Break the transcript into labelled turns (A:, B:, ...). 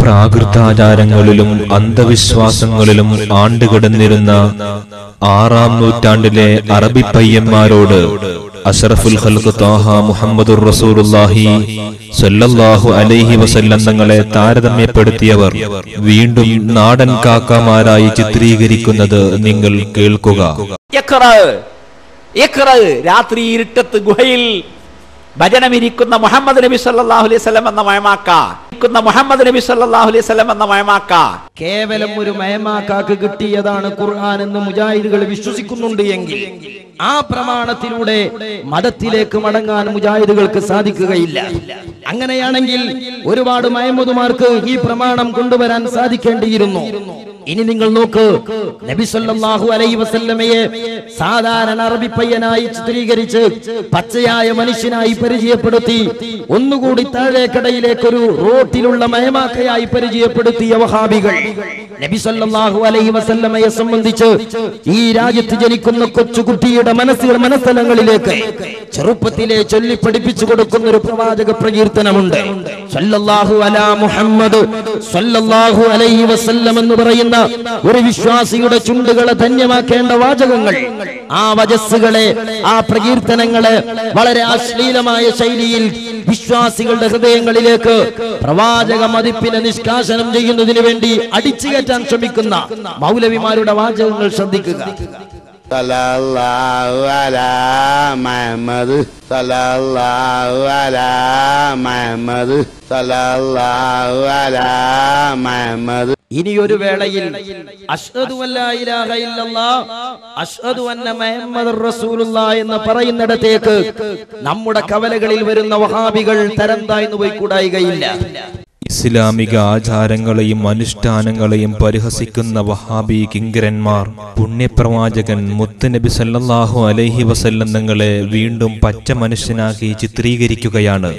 A: പ്രാകൃതാചാരങ്ങളിലും അന്ധവിശ്വാസങ്ങളിലും ആണ്ടുകിടന്നിരുന്ന 6-ാം നൂറ്റാണ്ടിലെ അറബി പയ്യന്മാരോട് അഷ്റഫുൽ ഖൽഖ് ത്വാഹ മുഹമ്മദുർ റസൂലുള്ളാഹി സ്വല്ലല്ലാഹു അലൈഹി വസല്ലം തങ്ങളെ താരതമ്യപ്പെടുത്തിയവർ വീണ്ടും നാടൻ കാക്കമാരായി ചിത്രീകരിക്കുന്നത് നിങ്ങൾ കേൾക്കുക.
B: രാത്രി ഇരുട്ടത്ത് ഗുഹയിൽ ഭജനമിരിക്കുന്ന മുഹമ്മദ് നബി സല്ലല്ലാഹു അലൈഹി വസല്ലം എന്ന മയമാക്ക
C: കേവലം ഒരു മയമാക്കാക്ക് കിട്ടിയതാണ് ഖുർആൻ എന്ന് മുജാഹിദുകൾ വിശ്വസിക്കുന്നുണ്ട് എങ്കിൽ ആ പ്രമാണത്തിലൂടെ മതത്തിലേക്ക് മടങ്ങാൻ മുജാഹിദുകൾക്ക് സാധിക്കുകയില്ല. അങ്ങനെയാണെങ്കിൽ ഒരുപാട് മയമുതുമാർക്ക് ഈ പ്രമാണം കൊണ്ടുവരാൻ സാധിക്കേണ്ടിയിരുന്നു. ഇനി നിങ്ങൾ നോക്ക്, നബി സല്ലല്ലാഹു അലൈഹി വസല്ലമയെ സാധാരണ അറബി പയ്യനായി ചിത്രീകരിച്ച് പച്ചയായ മനുഷ്യനായി പരിചയപ്പെടുത്തി ഒന്നുകൂടി താഴേക്കടയിലേക്ക് ഒരു റോട്ടിലുള്ള മയമാക്കയായി പരിചയപ്പെടുത്തിയ വഹാബികൾ നബി സല്ലല്ലാഹു അലൈഹി വസല്ലമയെ സംബന്ധിച്ച് ഈ രാജ്യത്ത് ജനിക്കുന്ന കൊച്ചുകുട്ടിയുടെ മനസ്സലങ്ങളിലേക്ക് ചെറുപ്പത്തിലെ ചൊല്ലി പഠിപ്പിച്ചു കൊടുക്കുന്ന ഒരു പ്രവാചക പ്രകീർത്തനമുണ്ട്. സല്ലല്ലാഹു അലാ മുഹമ്മദ് സല്ലല്ലാഹു അലൈഹി വസല്ലം എന്ന് പറയുന്ന ഒരു വിശ്വാസിയുടെ ചുണ്ടുകളെ ധന്യമാക്കേണ്ട വാചകങ്ങൾ, ആ വജസ്സുകളെ, ആ പ്രകീർത്തനങ്ങളെ വളരെ അശ്ലീലമായ ശൈലിയിൽ വിശ്വാസികളുടെ ഹൃദയങ്ങളിലേക്ക് പ്രവാചക മതിപ്പിനെ നിഷ്കാസനം ചെയ്യുന്നതിന് വേണ്ടി അടിച്ചു കയറ്റാൻ ശ്രമിക്കുന്ന മൗലവിമാരുടെ വാചകങ്ങൾ ശ്രദ്ധിക്കുക.
D: സല്ലല്ലാഹു അലാ മുഹമ്മദ് സല്ലല്ലാഹു അലാ മുഹമ്മദ് സല്ലല്ലാഹു അലാ മുഹമ്മദ്.
C: ഇനിയൊരു വേളയിൽ അശ്ഹദു അല്ലാ ഇലാഹ ഇല്ലല്ലാഹ് അശ്ഹദു അന്ന മുഹമ്മദുർ റസൂലുള്ളാഹ് എന്ന് പറയുന്നിടത്തേക്ക് നമ്മുടെ കവലകളിൽ വരുന്ന വഹാബികൾ തരം താഴ്ന്നു പോയി കൂടായികയില്ല.
A: ഇസ്ലാമിക ആചാരങ്ങളെയും അനുഷ്ഠാനങ്ങളെയും പരിഹസിക്കുന്ന വഹാബി കിങ്കരന്മാർ പുണ്യപ്രവാചകൻ മുത്തുനബി സല്ലല്ലാഹു അലൈഹി വസല്ലം തങ്ങളെ വീണ്ടും പച്ച മനുഷ്യനാക്കി ചിത്രീകരിക്കുകയാണ്.